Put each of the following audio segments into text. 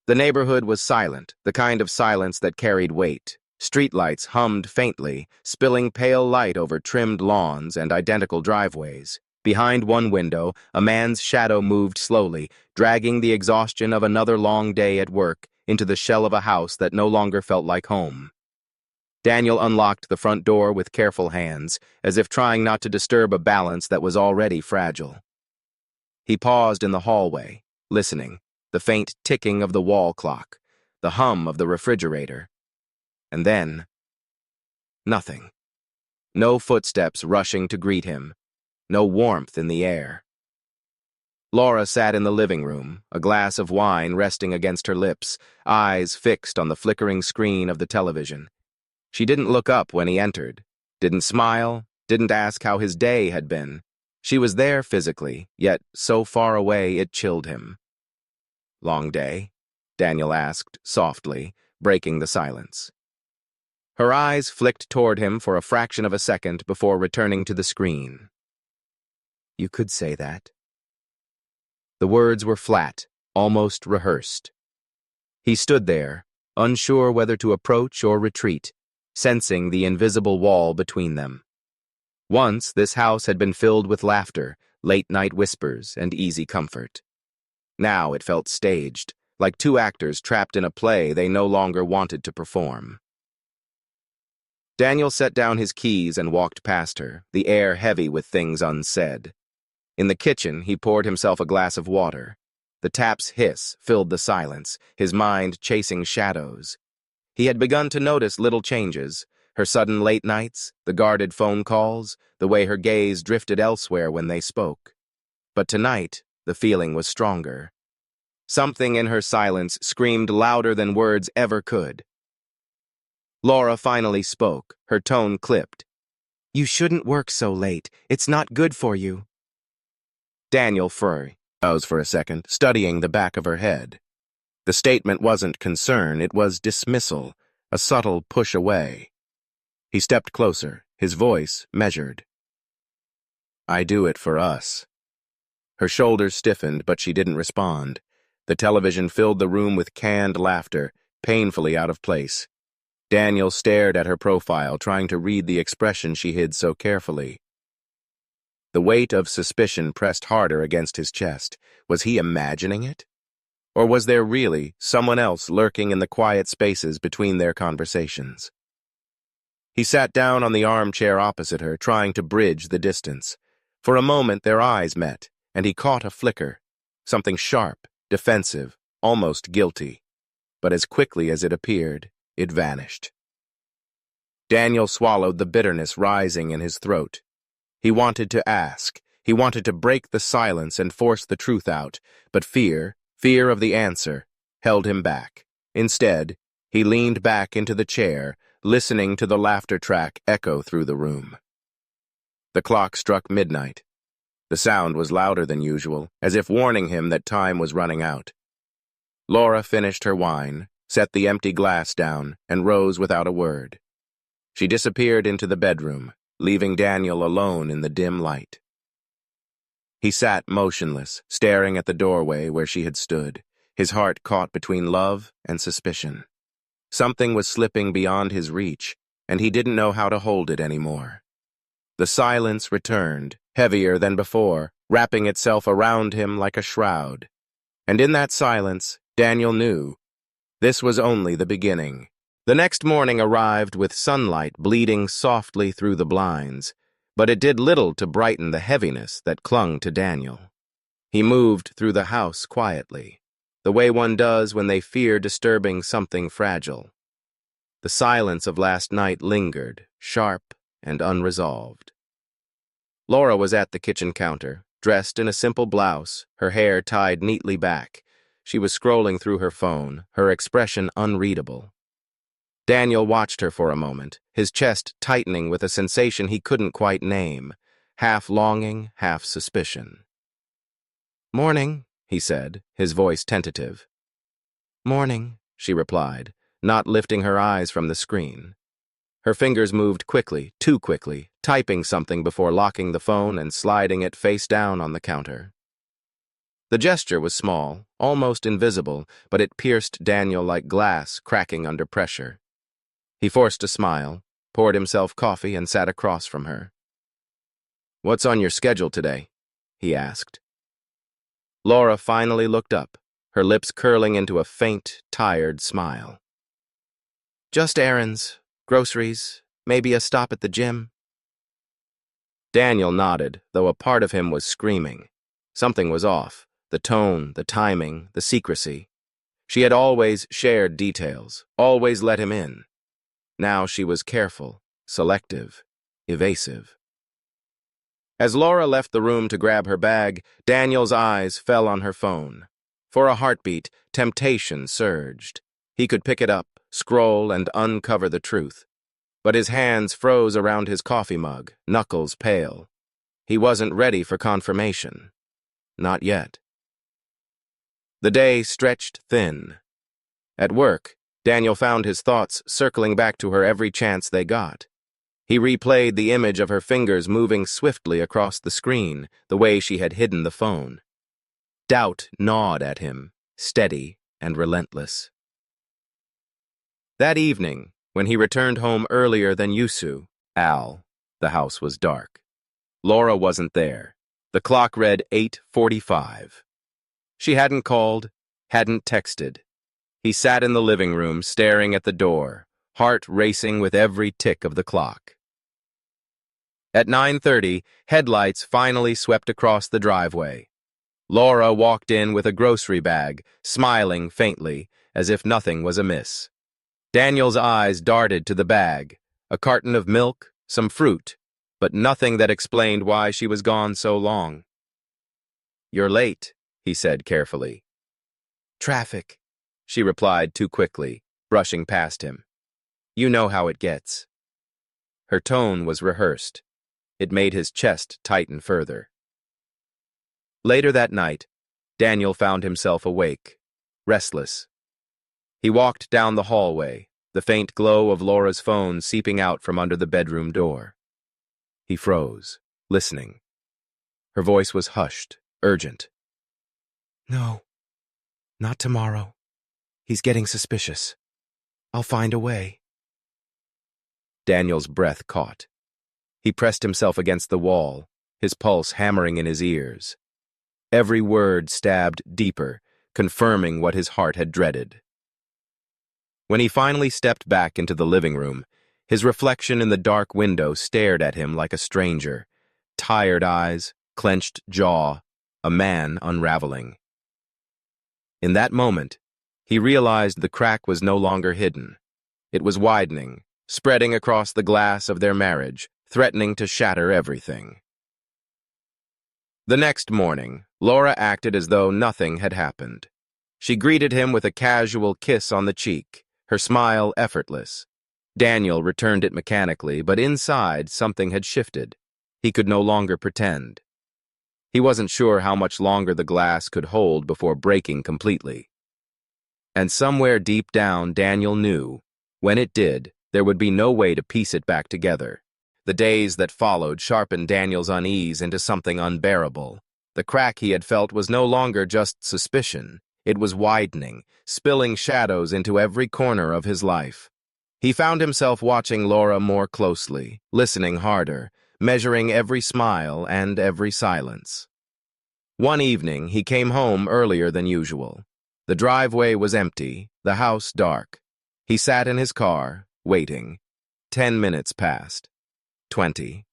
The neighborhood was silent, the kind of silence that carried weight. Streetlights hummed faintly, spilling pale light over trimmed lawns and identical driveways. Behind one window, a man's shadow moved slowly, dragging the exhaustion of another long day at work into the shell of a house that no longer felt like home. Daniel unlocked the front door with careful hands, as if trying not to disturb a balance that was already fragile. He paused in the hallway, listening, the faint ticking of the wall clock, the hum of the refrigerator. And then, nothing. No footsteps rushing to greet him, no warmth in the air. Laura sat in the living room, a glass of wine resting against her lips, eyes fixed on the flickering screen of the television. She didn't look up when he entered, didn't smile, didn't ask how his day had been. She was there physically, yet so far away it chilled him. "Long day?" Daniel asked, softly, breaking the silence. Her eyes flicked toward him for a fraction of a second before returning to the screen. "You could say that." The words were flat, almost rehearsed. He stood there, unsure whether to approach or retreat, sensing the invisible wall between them. Once, this house had been filled with laughter, late-night whispers, and easy comfort. Now it felt staged, like two actors trapped in a play they no longer wanted to perform. Daniel set down his keys and walked past her, the air heavy with things unsaid. In the kitchen, he poured himself a glass of water. The tap's hiss filled the silence, his mind chasing shadows. He had begun to notice little changes, her sudden late nights, the guarded phone calls, the way her gaze drifted elsewhere when they spoke. But tonight, the feeling was stronger. Something in her silence screamed louder than words ever could. Laura finally spoke, her tone clipped. "You shouldn't work so late. It's not good for you." Daniel paused for a second, studying the back of her head. The statement wasn't concern, it was dismissal, a subtle push away. He stepped closer, his voice measured. "I do it for us." Her shoulders stiffened, but she didn't respond. The television filled the room with canned laughter, painfully out of place. Daniel stared at her profile, trying to read the expression she hid so carefully. The weight of suspicion pressed harder against his chest. Was he imagining it? Or was there really someone else lurking in the quiet spaces between their conversations? He sat down on the armchair opposite her, trying to bridge the distance. For a moment their eyes met, and he caught a flicker, something sharp, defensive, almost guilty. But as quickly as it appeared, it vanished. Daniel swallowed the bitterness rising in his throat. He wanted to ask. He wanted to break the silence and force the truth out, but fear of the answer, held him back. Instead, he leaned back into the chair, listening to the laughter track echo through the room. The clock struck midnight. The sound was louder than usual, as if warning him that time was running out. Laura finished her wine, set the empty glass down, and rose without a word. She disappeared into the bedroom, leaving Daniel alone in the dim light. He sat motionless, staring at the doorway where she had stood, his heart caught between love and suspicion. Something was slipping beyond his reach, and he didn't know how to hold it anymore. The silence returned, heavier than before, wrapping itself around him like a shroud. And in that silence, Daniel knew this was only the beginning. The next morning arrived with sunlight bleeding softly through the blinds, but it did little to brighten the heaviness that clung to Daniel. He moved through the house quietly, the way one does when they fear disturbing something fragile. The silence of last night lingered, sharp and unresolved. Laura was at the kitchen counter, dressed in a simple blouse, her hair tied neatly back. She was scrolling through her phone, her expression unreadable. Daniel watched her for a moment, his chest tightening with a sensation he couldn't quite name, half longing, half suspicion. "Morning," he said, his voice tentative. "Morning," she replied, not lifting her eyes from the screen. Her fingers moved quickly, too quickly, typing something before locking the phone and sliding it face down on the counter. The gesture was small, almost invisible, but it pierced Daniel like glass cracking under pressure. He forced a smile, poured himself coffee, and sat across from her. "What's on your schedule today?" he asked. Laura finally looked up, her lips curling into a faint, tired smile. "Just errands, groceries, maybe a stop at the gym." Daniel nodded, though a part of him was screaming. Something was off. The tone, the timing, the secrecy. She had always shared details, always let him in. Now she was careful, selective, evasive. As Laura left the room to grab her bag, Daniel's eyes fell on her phone. For a heartbeat, temptation surged. He could pick it up, scroll, and uncover the truth. But his hands froze around his coffee mug, knuckles pale. He wasn't ready for confirmation. Not yet. The day stretched thin. At work, Daniel found his thoughts circling back to her every chance they got. He replayed the image of her fingers moving swiftly across the screen, the way she had hidden the phone. Doubt gnawed at him, steady and relentless. That evening, when he returned home earlier than Yusu, the house was dark. Laura wasn't there. The clock read 8:45. She hadn't called, hadn't texted. He sat in the living room, staring at the door, heart racing with every tick of the clock. At 9:30, headlights finally swept across the driveway. Laura walked in with a grocery bag, smiling faintly, as if nothing was amiss. Daniel's eyes darted to the bag, a carton of milk, some fruit, but nothing that explained why she was gone so long. "You're late," he said carefully. "Traffic," she replied too quickly, brushing past him. "You know how it gets." Her tone was rehearsed. It made his chest tighten further. Later that night, Daniel found himself awake, restless. He walked down the hallway, the faint glow of Laura's phone seeping out from under the bedroom door. He froze, listening. Her voice was hushed, urgent. "No, not tomorrow. He's getting suspicious. I'll find a way." Daniel's breath caught. He pressed himself against the wall, his pulse hammering in his ears. Every word stabbed deeper, confirming what his heart had dreaded. When he finally stepped back into the living room, his reflection in the dark window stared at him like a stranger. Tired eyes, clenched jaw, a man unraveling. In that moment, he realized the crack was no longer hidden. It was widening, spreading across the glass of their marriage, threatening to shatter everything. The next morning, Laura acted as though nothing had happened. She greeted him with a casual kiss on the cheek, her smile effortless. Daniel returned it mechanically, but inside something had shifted. He could no longer pretend. He wasn't sure how much longer the glass could hold before breaking completely. And somewhere deep down, Daniel knew, when it did, there would be no way to piece it back together. The days that followed sharpened Daniel's unease into something unbearable. The crack he had felt was no longer just suspicion. It was widening, spilling shadows into every corner of his life. He found himself watching Laura more closely, listening harder, measuring every smile and every silence. One evening, he came home earlier than usual. The driveway was empty, the house dark. He sat in his car, waiting. 10 minutes passed. 20.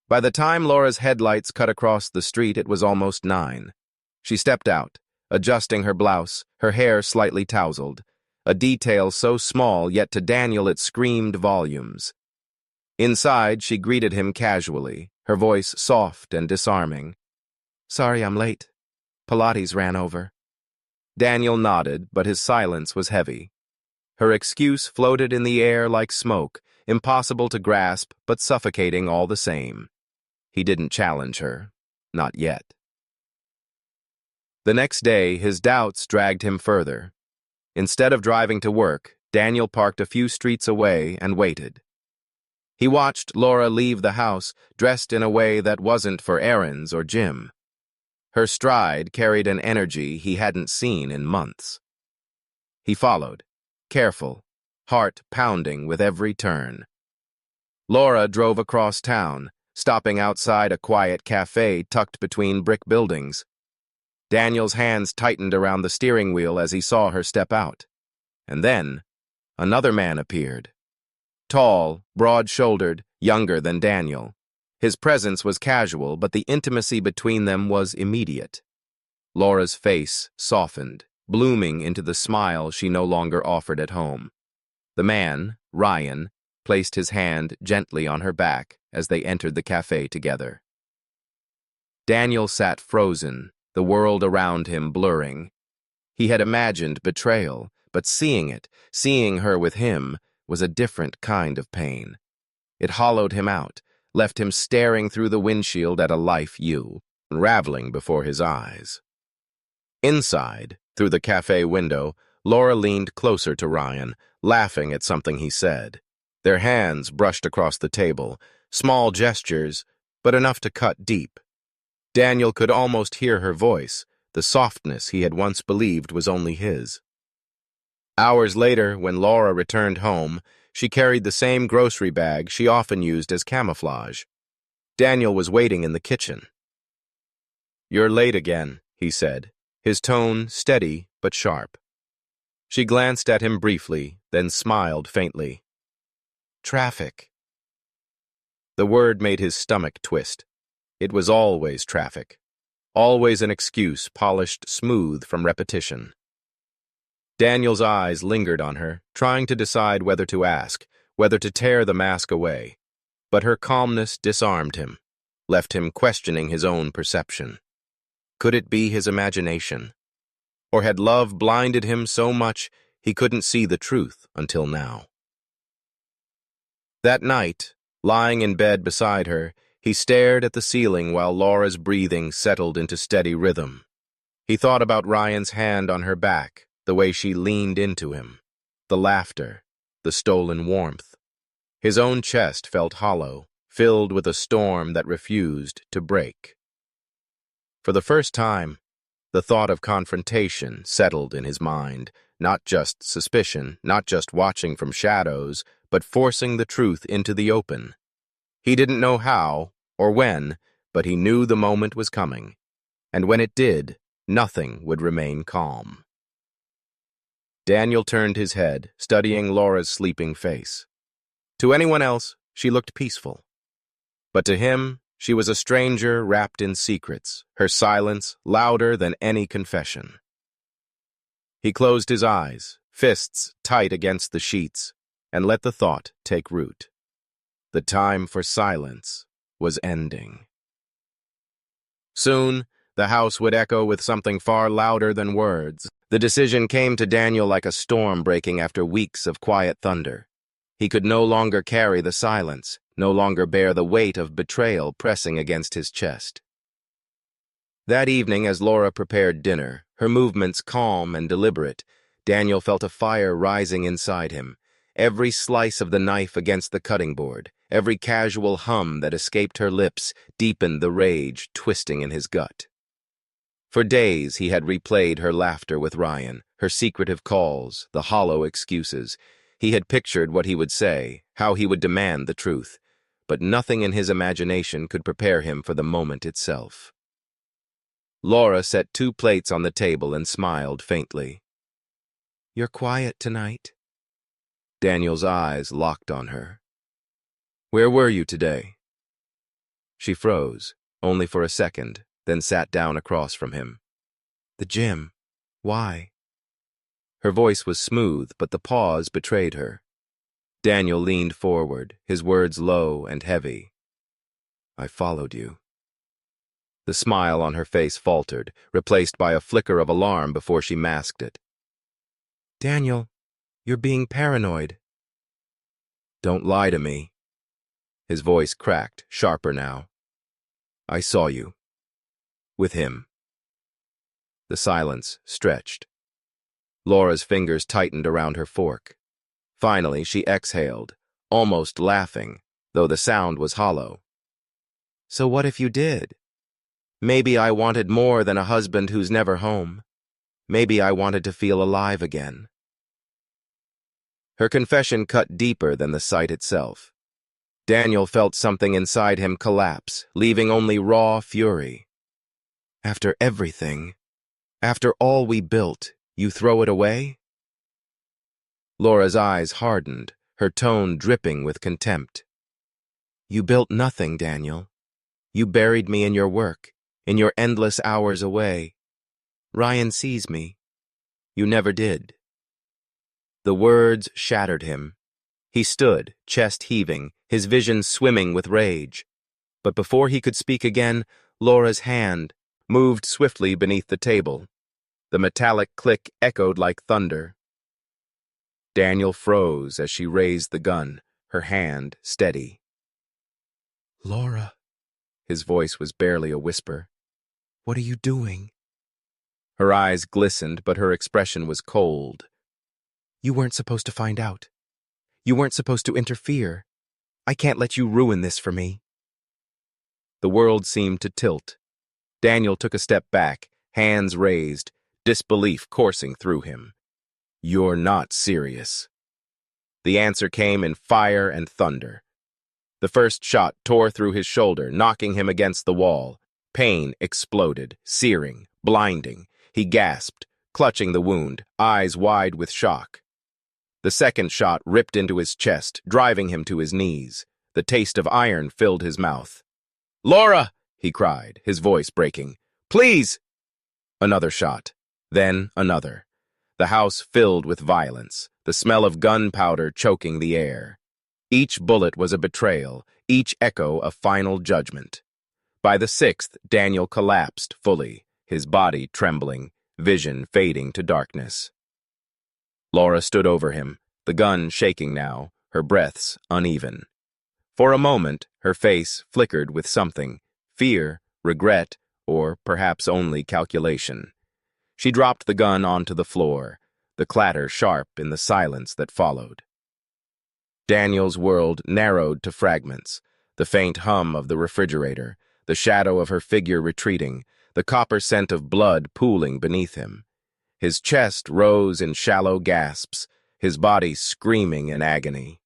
By the time Laura's headlights cut across the street, it was almost 9. She stepped out, adjusting her blouse, her hair slightly tousled, a detail so small, yet to Daniel it screamed volumes. Inside, she greeted him casually, her voice soft and disarming. "Sorry I'm late. Pilates ran over." Daniel nodded, but his silence was heavy. Her excuse floated in the air like smoke, impossible to grasp, but suffocating all the same. He didn't challenge her, not yet. The next day, his doubts dragged him further. Instead of driving to work, Daniel parked a few streets away and waited. He watched Laura leave the house, dressed in a way that wasn't for errands or gym. Her stride carried an energy he hadn't seen in months. He followed, careful, heart pounding with every turn. Laura drove across town, stopping outside a quiet cafe tucked between brick buildings. Daniel's hands tightened around the steering wheel as he saw her step out. And then, another man appeared. Tall, broad-shouldered, younger than Daniel. His presence was casual, but the intimacy between them was immediate. Laura's face softened, blooming into the smile she no longer offered at home. The man, Ryan, placed his hand gently on her back as they entered the cafe together. Daniel sat frozen, the world around him blurring. He had imagined betrayal, but seeing her with him, was a different kind of pain. It hollowed him out, left him staring through the windshield at a life unraveling before his eyes. Inside, through the cafe window, Laura leaned closer to Ryan, laughing at something he said. Their hands brushed across the table, small gestures, but enough to cut deep. Daniel could almost hear her voice, the softness he had once believed was only his. Hours later, when Laura returned home, she carried the same grocery bag she often used as camouflage. Daniel was waiting in the kitchen. "You're late again," he said, his tone steady but sharp. She glanced at him briefly, then smiled faintly. "Traffic." The word made his stomach twist. It was always traffic. Always an excuse polished smooth from repetition. Daniel's eyes lingered on her, trying to decide whether to ask, whether to tear the mask away. But her calmness disarmed him, left him questioning his own perception. Could it be his imagination? Or had love blinded him so much he couldn't see the truth until now? That night, lying in bed beside her, he stared at the ceiling while Laura's breathing settled into steady rhythm. He thought about Ryan's hand on her back, the way she leaned into him, the laughter, the stolen warmth. His own chest felt hollow, filled with a storm that refused to break. For the first time, the thought of confrontation settled in his mind, not just suspicion, not just watching from shadows, but forcing the truth into the open. He didn't know how or when, but he knew the moment was coming, and when it did, nothing would remain calm. Daniel turned his head, studying Laura's sleeping face. To anyone else, she looked peaceful. But to him, she was a stranger wrapped in secrets, her silence louder than any confession. He closed his eyes, fists tight against the sheets, and let the thought take root. The time for silence was ending. Soon, the house would echo with something far louder than words. The decision came to Daniel like a storm breaking after weeks of quiet thunder. He could no longer carry the silence, no longer bear the weight of betrayal pressing against his chest. That evening, as Laura prepared dinner, her movements calm and deliberate, Daniel felt a fire rising inside him. Every slice of the knife against the cutting board, every casual hum that escaped her lips deepened the rage twisting in his gut. For days he had replayed her laughter with Ryan, her secretive calls, the hollow excuses. He had pictured what he would say, how he would demand the truth, but nothing in his imagination could prepare him for the moment itself. Laura set 2 plates on the table and smiled faintly. "You're quiet tonight." Daniel's eyes locked on her. "Where were you today?" She froze, only for a second, then sat down across from him. "The gym. Why?" Her voice was smooth, but the pause betrayed her. Daniel leaned forward, his words low and heavy. "I followed you." The smile on her face faltered, replaced by a flicker of alarm before she masked it. "Daniel, you're being paranoid." "Don't lie to me." His voice cracked, sharper now. "I saw you. With him." The silence stretched. Laura's fingers tightened around her fork. Finally, she exhaled, almost laughing, though the sound was hollow. "So what if you did?" Maybe I wanted more than a husband who's never home. Maybe I wanted to feel alive again. Her confession cut deeper than the sight itself. Daniel felt something inside him collapse, leaving only raw fury. After everything, after all we built, you throw it away? Laura's eyes hardened, her tone dripping with contempt. You built nothing, Daniel. You buried me in your work, in your endless hours away. Ryan sees me. You never did. The words shattered him. He stood, chest heaving, his vision swimming with rage. But before he could speak again, Laura's hand moved swiftly beneath the table. The metallic click echoed like thunder. Daniel froze as she raised the gun, her hand steady. Laura, his voice was barely a whisper. What are you doing? Her eyes glistened, but her expression was cold. You weren't supposed to find out. You weren't supposed to interfere. I can't let you ruin this for me. The world seemed to tilt. Daniel took a step back, hands raised, disbelief coursing through him. You're not serious. The answer came in fire and thunder. The first shot tore through his shoulder, knocking him against the wall. Pain exploded, searing, blinding. He gasped, clutching the wound, eyes wide with shock. The second shot ripped into his chest, driving him to his knees. The taste of iron filled his mouth. Laura! He cried, his voice breaking. Please! Another shot, then another. The house filled with violence, the smell of gunpowder choking the air. Each bullet was a betrayal, each echo a final judgment. By the sixth, Daniel collapsed fully, his body trembling, vision fading to darkness. Laura stood over him, the gun shaking now, her breaths uneven. For a moment, her face flickered with something, fear, regret, or perhaps only calculation. She dropped the gun onto the floor, the clatter sharp in the silence that followed. Daniel's world narrowed to fragments, the faint hum of the refrigerator, the shadow of her figure retreating, the copper scent of blood pooling beneath him. His chest rose in shallow gasps, his body screaming in agony.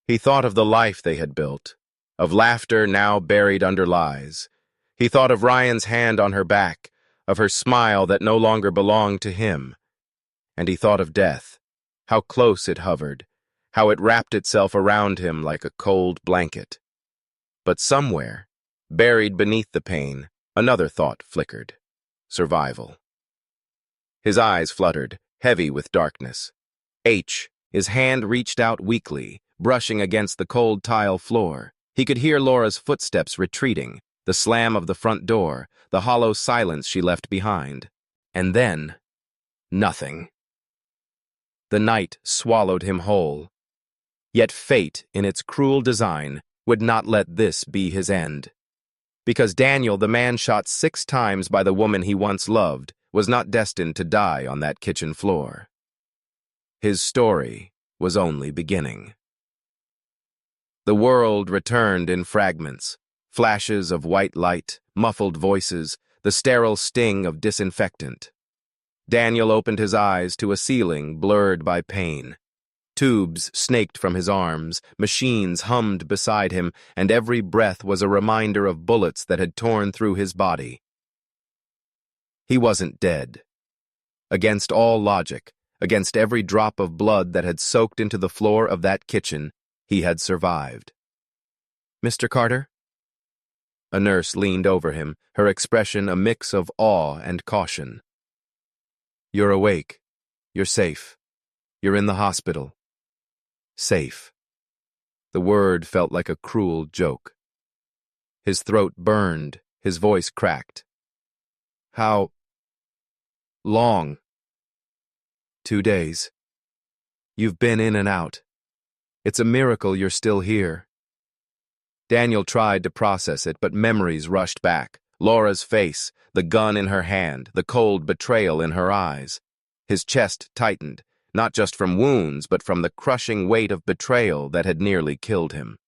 He thought of the life they had built, of laughter now buried under lies. He thought of Ryan's hand on her back, of her smile that no longer belonged to him. And he thought of death, how close it hovered, how it wrapped itself around him like a cold blanket. But somewhere, buried beneath the pain, another thought flickered. Survival. His eyes fluttered, heavy with darkness. His hand reached out weakly, brushing against the cold tile floor. He could hear Laura's footsteps retreating, the slam of the front door, the hollow silence she left behind. And then, nothing. The night swallowed him whole. Yet fate, in its cruel design, would not let this be his end. Because Daniel, the man shot 6 times by the woman he once loved, was not destined to die on that kitchen floor. His story was only beginning. The world returned in fragments, flashes of white light, muffled voices, the sterile sting of disinfectant. Daniel opened his eyes to a ceiling blurred by pain. Tubes snaked from his arms, machines hummed beside him, and every breath was a reminder of bullets that had torn through his body. He wasn't dead. Against all logic, against every drop of blood that had soaked into the floor of that kitchen, he had survived. Mr. Carter? A nurse leaned over him, her expression a mix of awe and caution. You're awake. You're safe. You're in the hospital. Safe. The word felt like a cruel joke. His throat burned, his voice cracked. How long? 2 days. You've been in and out. It's a miracle you're still here. Daniel tried to process it, but memories rushed back. Laura's face, the gun in her hand, the cold betrayal in her eyes. His chest tightened, not just from wounds, but from the crushing weight of betrayal that had nearly killed him.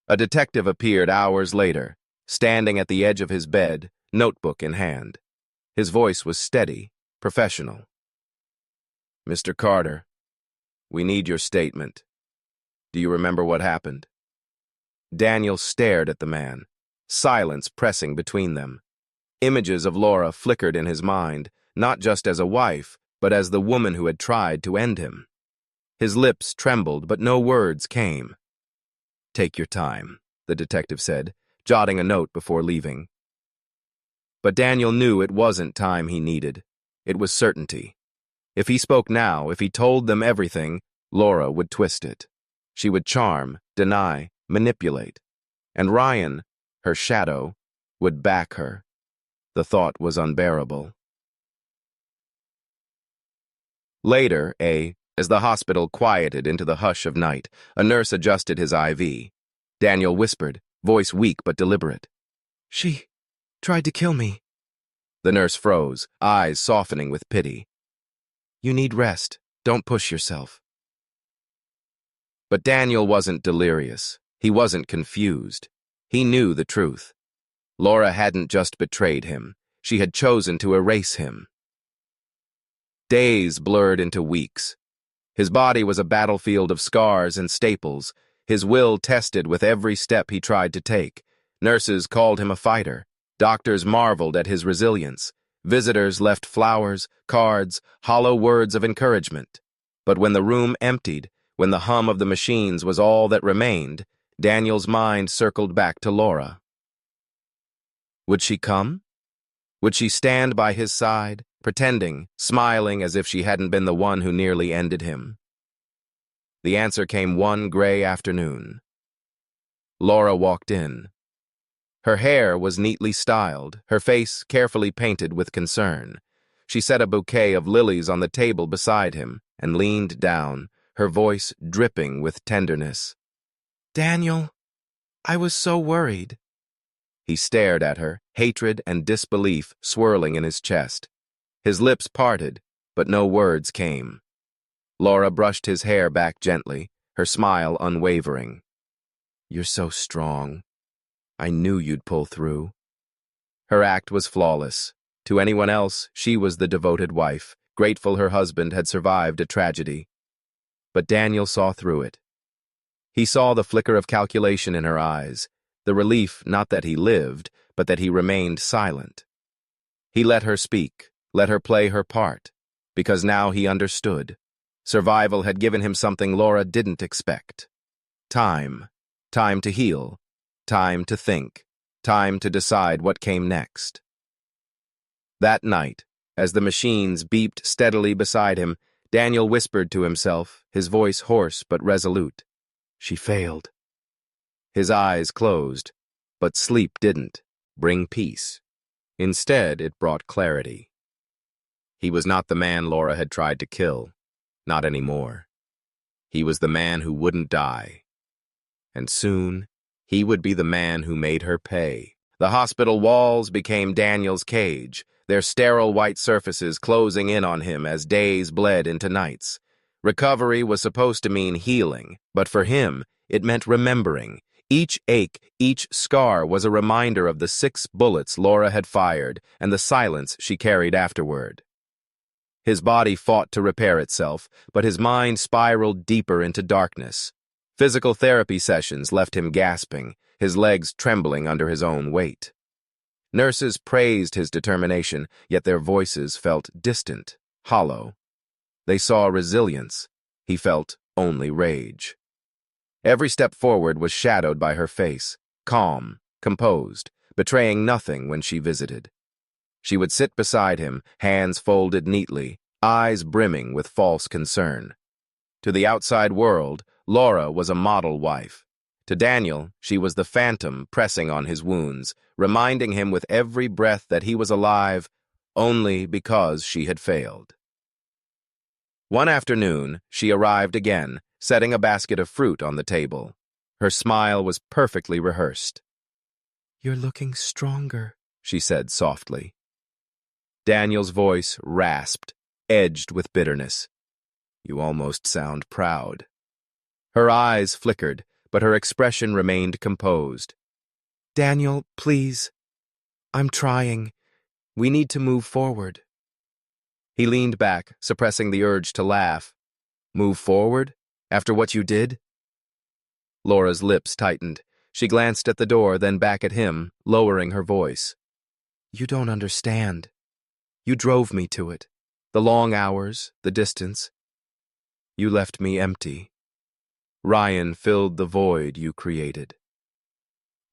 A detective appeared hours later, standing at the edge of his bed, notebook in hand. His voice was steady, professional. "Mr. Carter, we need your statement. Do you remember what happened?" Daniel stared at the man, silence pressing between them. Images of Laura flickered in his mind, not just as a wife, but as the woman who had tried to end him. His lips trembled, but no words came. "Take your time," the detective said, jotting a note before leaving. But Daniel knew it wasn't time he needed. It was certainty. If he spoke now, if he told them everything, Laura would twist it. She would charm, deny, manipulate. And Ryan, her shadow, would back her. The thought was unbearable. Later, as the hospital quieted into the hush of night, a nurse adjusted his IV. Daniel whispered, voice weak but deliberate. "She tried to kill me." The nurse froze, eyes softening with pity. "You need rest. Don't push yourself." But Daniel wasn't delirious. He wasn't confused. He knew the truth. Laura hadn't just betrayed him. She had chosen to erase him. Days blurred into weeks. His body was a battlefield of scars and staples, his will tested with every step he tried to take. Nurses called him a fighter. Doctors marveled at his resilience. Visitors left flowers, cards, hollow words of encouragement. But when the room emptied, when the hum of the machines was all that remained, Daniel's mind circled back to Laura. Would she come? Would she stand by his side, pretending, smiling as if she hadn't been the one who nearly ended him? The answer came one gray afternoon. Laura walked in. Her hair was neatly styled, her face carefully painted with concern. She set a bouquet of lilies on the table beside him and leaned down, her voice dripping with tenderness. "Daniel, I was so worried." He stared at her, hatred and disbelief swirling in his chest. His lips parted, but no words came. Laura brushed his hair back gently, her smile unwavering. "You're so strong. I knew you'd pull through." Her act was flawless. To anyone else, she was the devoted wife, grateful her husband had survived a tragedy. But Daniel saw through it. He saw the flicker of calculation in her eyes, the relief not that he lived, but that he remained silent. He let her speak, let her play her part, because now he understood. Survival had given him something Laura didn't expect. Time. Time to heal. Time to think. Time to decide what came next. That night, as the machines beeped steadily beside him, Daniel whispered to himself, his voice hoarse but resolute. She failed. His eyes closed, but sleep didn't bring peace. Instead, it brought clarity. He was not the man Laura had tried to kill. Not anymore. He was the man who wouldn't die. And soon, he would be the man who made her pay. The hospital walls became Daniel's cage, their sterile white surfaces closing in on him as days bled into nights. Recovery was supposed to mean healing, but for him, it meant remembering. Each ache, each scar was a reminder of the 6 bullets Laura had fired and the silence she carried afterward. His body fought to repair itself, but his mind spiraled deeper into darkness. Physical therapy sessions left him gasping, his legs trembling under his own weight. Nurses praised his determination, yet their voices felt distant, hollow. They saw resilience. He felt only rage. Every step forward was shadowed by her face, calm, composed, betraying nothing when she visited. She would sit beside him, hands folded neatly, eyes brimming with false concern. To the outside world, Laura was a model wife. To Daniel, she was the phantom pressing on his wounds, reminding him with every breath that he was alive only because she had failed. One afternoon, she arrived again, setting a basket of fruit on the table. Her smile was perfectly rehearsed. "You're looking stronger," she said softly. Daniel's voice rasped, edged with bitterness. "You almost sound proud." Her eyes flickered, but her expression remained composed. Daniel, please. I'm trying. We need to move forward. He leaned back, suppressing the urge to laugh. Move forward? After what you did? Laura's lips tightened. She glanced at the door, then back at him, lowering her voice. You don't understand. You drove me to it. The long hours, the distance. You left me empty. Ryan filled the void you created.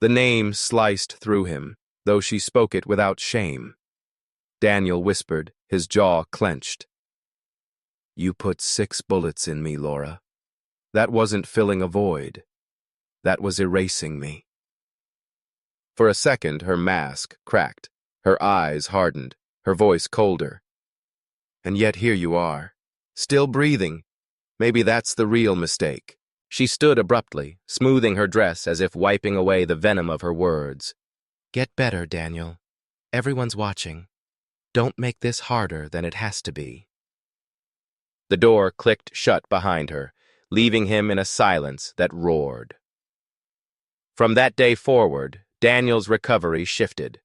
The name sliced through him, though she spoke it without shame. Daniel whispered, his jaw clenched. You put 6 bullets in me, Laura. That wasn't filling a void. That was erasing me. For a second, her mask cracked. Her eyes hardened, her voice colder. And yet here you are, still breathing. Maybe that's the real mistake. She stood abruptly, smoothing her dress as if wiping away the venom of her words. Get better, Daniel. Everyone's watching. Don't make this harder than it has to be. The door clicked shut behind her, leaving him in a silence that roared. From that day forward, Daniel's recovery shifted.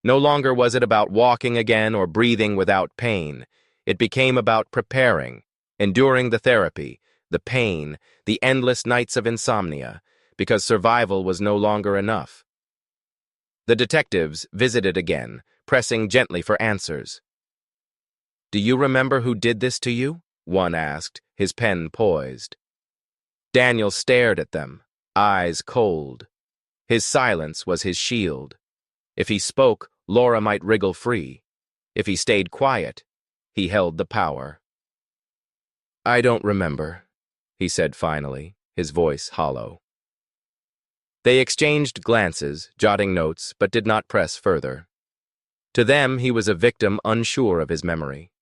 No longer was it about walking again or breathing without pain. It became about preparing, enduring the therapy, the pain, the endless nights of insomnia, because survival was no longer enough. The detectives visited again, pressing gently for answers. Do you remember who did this to you? One asked, his pen poised. Daniel stared at them, eyes cold. His silence was his shield. If he spoke, Laura might wriggle free. If he stayed quiet, he held the power. I don't remember, he said finally, his voice hollow. They exchanged glances, jotting notes, but did not press further. To them, he was a victim unsure of his memory.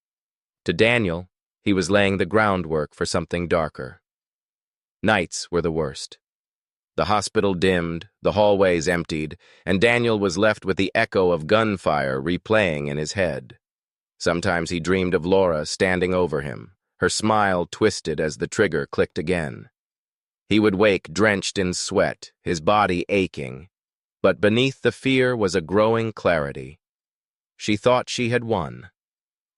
To Daniel, he was laying the groundwork for something darker. Nights were the worst. The hospital dimmed, the hallways emptied, and Daniel was left with the echo of gunfire replaying in his head. Sometimes he dreamed of Laura standing over him, her smile twisted as the trigger clicked again. He would wake drenched in sweat, his body aching, but beneath the fear was a growing clarity. She thought she had won.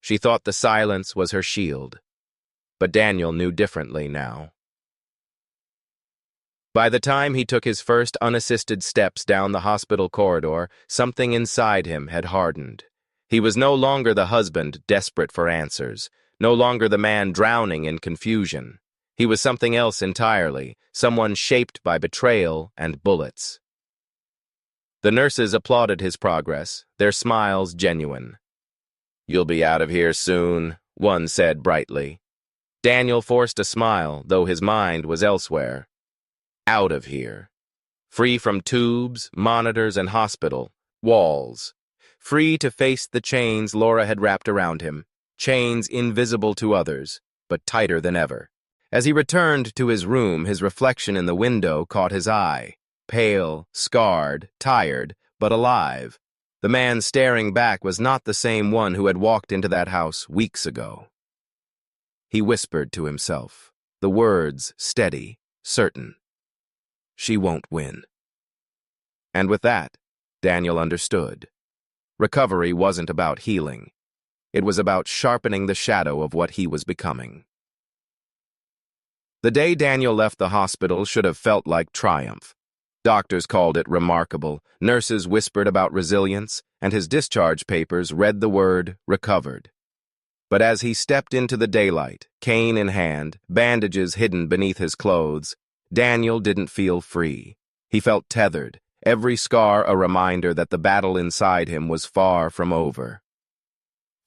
She thought the silence was her shield. But Daniel knew differently now. By the time he took his first unassisted steps down the hospital corridor, something inside him had hardened. He was no longer the husband desperate for answers, no longer the man drowning in confusion. He was something else entirely, someone shaped by betrayal and bullets. The nurses applauded his progress, their smiles genuine. You'll be out of here soon, one said brightly. Daniel forced a smile, though his mind was elsewhere. Out of here. Free from tubes, monitors, and hospital walls. Free to face the chains Laura had wrapped around him, chains invisible to others, but tighter than ever. As he returned to his room, his reflection in the window caught his eye. Pale, scarred, tired, but alive. The man staring back was not the same one who had walked into that house weeks ago. He whispered to himself, the words steady, certain. She won't win. And with that, Daniel understood. Recovery wasn't about healing. It was about sharpening the shadow of what he was becoming. The day Daniel left the hospital should have felt like triumph. Doctors called it remarkable, nurses whispered about resilience, and his discharge papers read the word recovered. But as he stepped into the daylight, cane in hand, bandages hidden beneath his clothes, Daniel didn't feel free. He felt tethered, every scar a reminder that the battle inside him was far from over.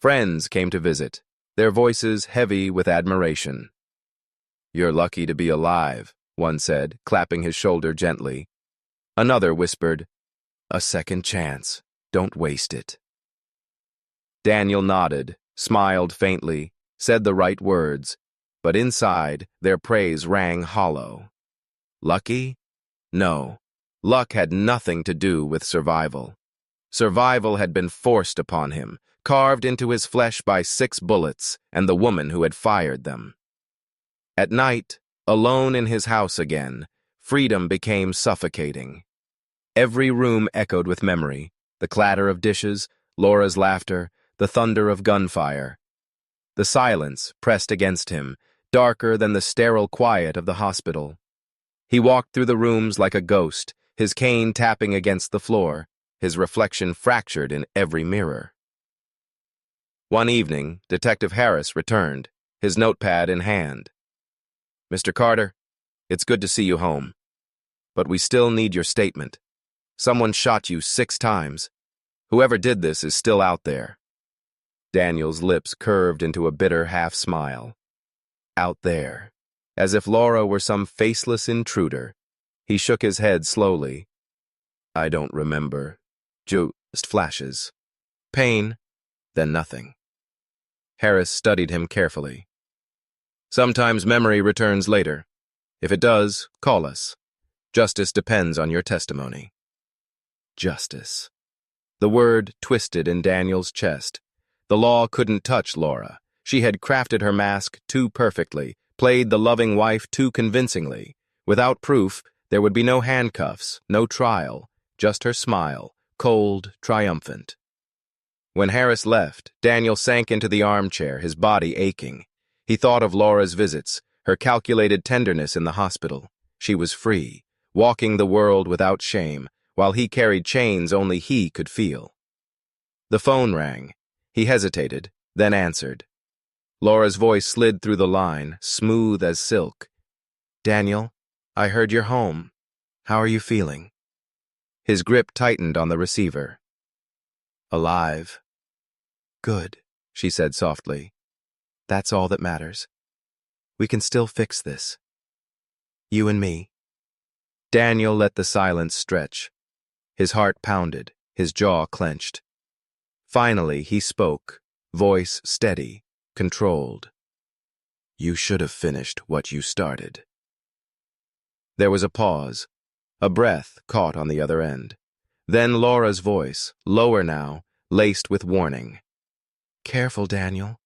Friends came to visit, their voices heavy with admiration. You're lucky to be alive, one said, clapping his shoulder gently. Another whispered, a second chance, don't waste it. Daniel nodded, smiled faintly, said the right words, but inside, their praise rang hollow. Lucky? No. Luck had nothing to do with survival. Survival had been forced upon him, carved into his flesh by 6 bullets and the woman who had fired them. At night, alone in his house again, freedom became suffocating. Every room echoed with memory, the clatter of dishes, Laura's laughter, the thunder of gunfire. The silence pressed against him, darker than the sterile quiet of the hospital. He walked through the rooms like a ghost, his cane tapping against the floor, his reflection fractured in every mirror. One evening, Detective Harris returned, his notepad in hand. "Mr. Carter, it's good to see you home. But we still need your statement. Someone shot you 6 times. Whoever did this is still out there." Daniel's lips curved into a bitter half-smile. Out there. As if Laura were some faceless intruder. He shook his head slowly. "I don't remember. Just flashes. Pain, then nothing." Harris studied him carefully. "Sometimes memory returns later. If it does, call us. Justice depends on your testimony." Justice. The word twisted in Daniel's chest. The law couldn't touch Laura. She had crafted her mask too perfectly, played the loving wife too convincingly. Without proof, there would be no handcuffs, no trial, just her smile, cold, triumphant. When Harris left, Daniel sank into the armchair, his body aching. He thought of Laura's visits, her calculated tenderness in the hospital. She was free, walking the world without shame, while he carried chains only he could feel. The phone rang. He hesitated, then answered. Laura's voice slid through the line, smooth as silk. "Daniel, I heard you're home. How are you feeling?" His grip tightened on the receiver. "Alive." "Good," she said softly. "That's all that matters. We can still fix this. You and me." Daniel let the silence stretch. His heart pounded, his jaw clenched. Finally, he spoke, voice steady, controlled. "You should have finished what you started." There was a pause, a breath caught on the other end. Then Laura's voice, lower now, laced with warning. "Careful, Daniel.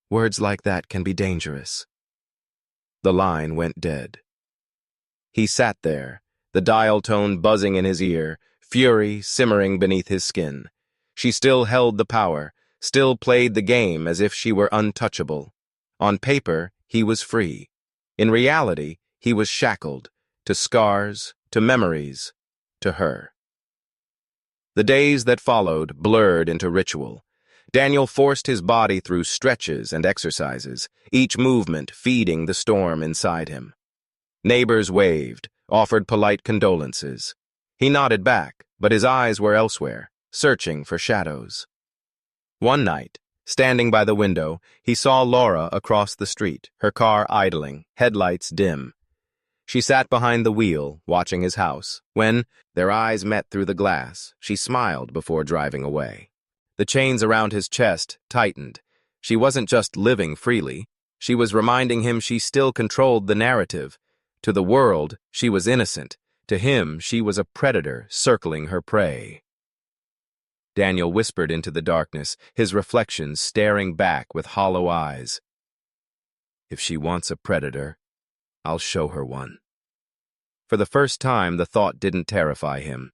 Words like that can be dangerous." The line went dead. He sat there, the dial tone buzzing in his ear, fury simmering beneath his skin. She still held the power, still played the game as if she were untouchable. On paper, he was free. In reality, he was shackled, to scars, to memories, to her. The days that followed blurred into ritual. Daniel forced his body through stretches and exercises, each movement feeding the storm inside him. Neighbors waved, offered polite condolences. He nodded back, but his eyes were elsewhere, searching for shadows. One night, standing by the window, he saw Laura across the street, her car idling, headlights dim. She sat behind the wheel, watching his house. When their eyes met through the glass, she smiled before driving away. The chains around his chest tightened. She wasn't just living freely. She was reminding him she still controlled the narrative. To the world, she was innocent. To him, she was a predator circling her prey. Daniel whispered into the darkness, his reflection staring back with hollow eyes. "If she wants a predator, I'll show her one." For the first time, the thought didn't terrify him.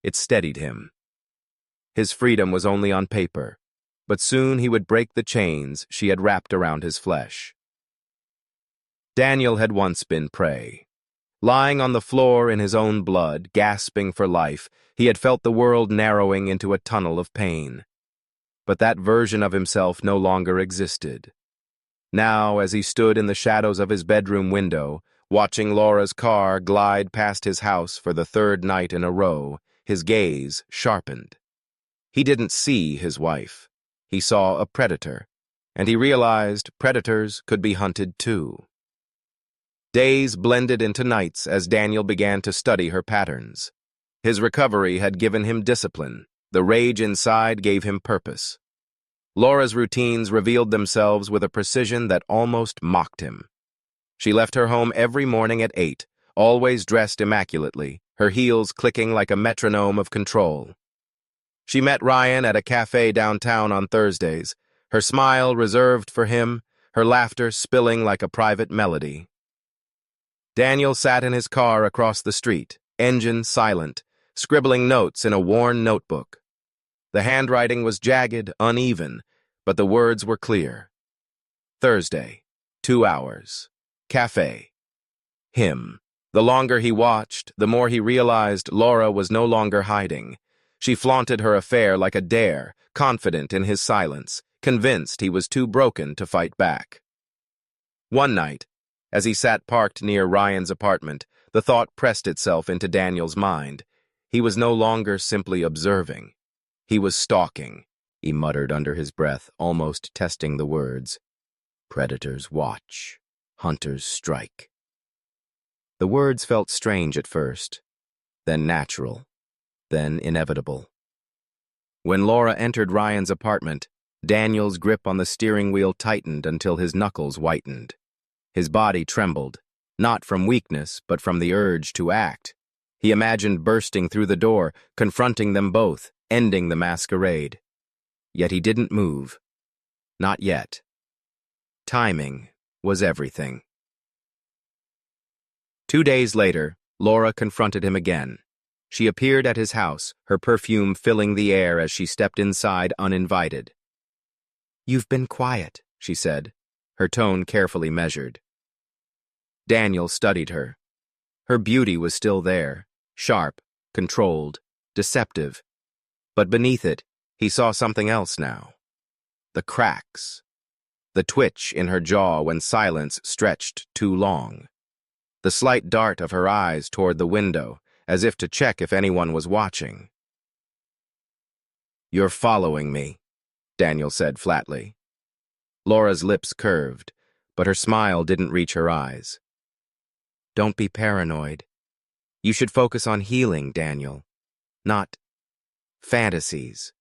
It steadied him. His freedom was only on paper, but soon he would break the chains she had wrapped around his flesh. Daniel had once been prey. Lying on the floor in his own blood, gasping for life, he had felt the world narrowing into a tunnel of pain. But that version of himself no longer existed. Now, as he stood in the shadows of his bedroom window, watching Laura's car glide past his house for the 3rd night in a row, his gaze sharpened. He didn't see his wife. He saw a predator, and he realized predators could be hunted too. Days blended into nights as Daniel began to study her patterns. His recovery had given him discipline. The rage inside gave him purpose. Laura's routines revealed themselves with a precision that almost mocked him. She left her home every morning at 8, always dressed immaculately, her heels clicking like a metronome of control. She met Ryan at a cafe downtown on Thursdays, her smile reserved for him, her laughter spilling like a private melody. Daniel sat in his car across the street, engine silent, scribbling notes in a worn notebook. The handwriting was jagged, uneven, but the words were clear. Thursday, 2 hours. Cafe. Him. The longer he watched, the more he realized Laura was no longer hiding. She flaunted her affair like a dare, confident in his silence, convinced he was too broken to fight back. One night, as he sat parked near Ryan's apartment, the thought pressed itself into Daniel's mind. He was no longer simply observing. He was stalking, he muttered under his breath, almost testing the words. Predators watch, hunters strike. The words felt strange at first, then natural, then inevitable. When Laura entered Ryan's apartment, Daniel's grip on the steering wheel tightened until his knuckles whitened. His body trembled, not from weakness, but from the urge to act. He imagined bursting through the door, confronting them both, ending the masquerade. Yet he didn't move. Not yet. Timing was everything. 2 days later, Laura confronted him again. She appeared at his house, her perfume filling the air as she stepped inside uninvited. "You've been quiet," she said, her tone carefully measured. Daniel studied her. Her beauty was still there, sharp, controlled, deceptive. But beneath it, he saw something else now. The cracks. The twitch in her jaw when silence stretched too long. The slight dart of her eyes toward the window, as if to check if anyone was watching. "You're following me," Daniel said flatly. Laura's lips curved, but her smile didn't reach her eyes. "Don't be paranoid. You should focus on healing, Daniel, not fantasies."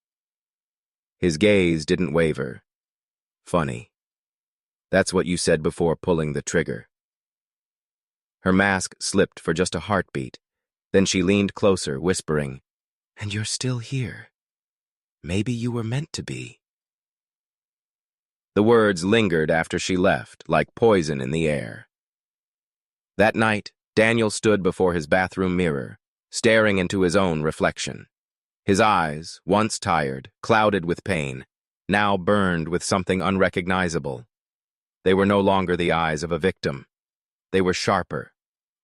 His gaze didn't waver. "Funny. That's what you said before pulling the trigger." Her mask slipped for just a heartbeat. Then she leaned closer, whispering, "And you're still here. Maybe you were meant to be." The words lingered after she left, like poison in the air. That night, Daniel stood before his bathroom mirror, staring into his own reflection. His eyes, once tired, clouded with pain, now burned with something unrecognizable. They were no longer the eyes of a victim. They were sharper,